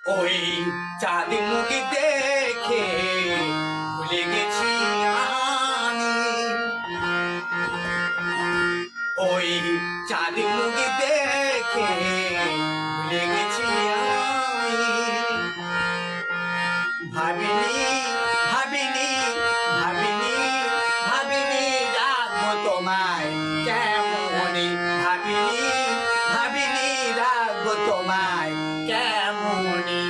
ওই চাঁদ মুখ দেখে ভুলে গেছি আমি। ওই চাঁদ মুখ দেখে ভুলে গেছি আমি। ভাবিনি ভাবিনি ভাবিনি ভাবিনি রাখবো তোমায় কেমনি। ভাবিনি ভাবিনি রাখবো তোমায় কেমনি।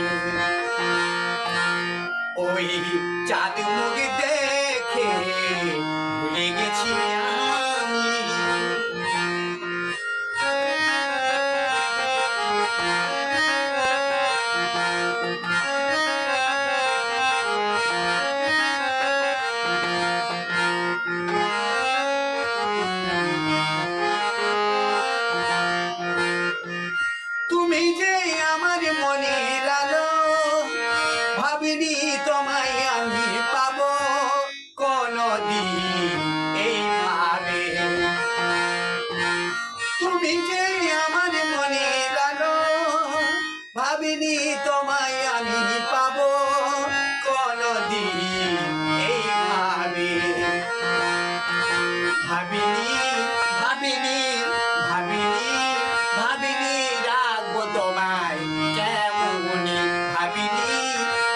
ওই চাঁদ মুখ দেখে ভুলে গেছি আমি। তুমি যে আমার মনের আলো, ভাবিনি তোমায় আমি পাবো কোনদিন এইভাবে। তুমি যে আমার মনের আলো, ভাবিনি তোমায় আমি পাবো কোনদিন এইভাবে। ভাবিনি ভাবিনি ভাবিনি ভাবিনি রাখবো তোমায় কেমনি। ভাবিনি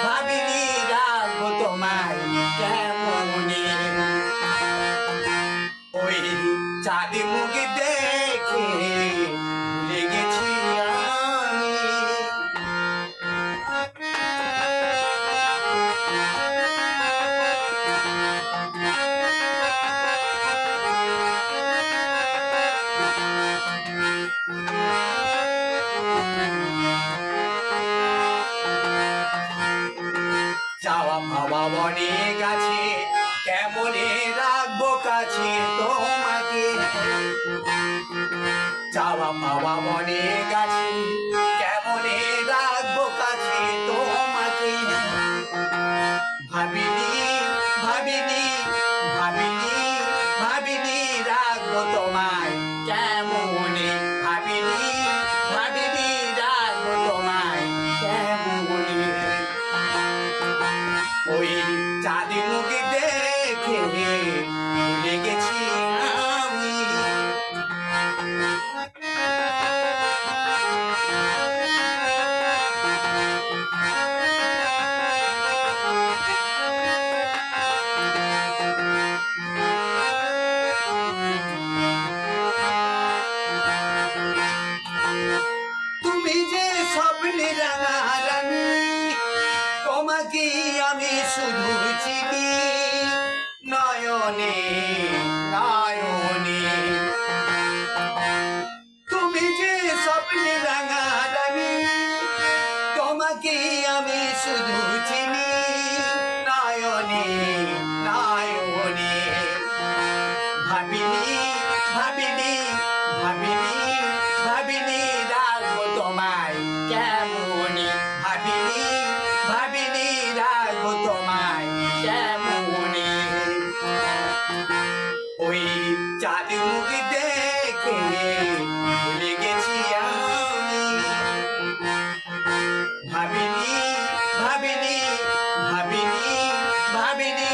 ভাবিনি রাখবো তোমায় কেমনি। ওই চাঁদ মুখ দেখে ভুলে গেছি আমি। চাওয়া পাওয়া অনেক আছে, কেমনে রাখবো কাছে তোমাকে। চাওয়া পাওয়া অনেক আছে, কেমনে রাখবো কাছে তোমাকে। ভাবিনি ভাবিনি ভাবিনি ভাবিনি রাখবো তোমায় কেমনে। ভাবিনি ভাবিনি রাখবো তোমায় কেমনে। ওই চাঁদ মুখ দেখে ভুলে গেছি আমি। তুমি যে স্বপ্নে রাঙা রানী, তোমাকে আমি শুধু চিনি নয়নে নয়নে। তুমি যে স্বপ্নে রাঙা রানী, তোমাকে আমি শুধু চিনি নয়নে নয়নে। ভাবিনি ভাবিনি ভাবিনি ভাবিনি রাখবো তোমায় কেমনি। ভাবিনি ভাবিনি রাখবো তোমায় কেমনি। ওই চাঁদ মুখ দেখে ভুলে গেছি আমি। ভাবিনি ভাবিনি ভাবিনি ভাবিনি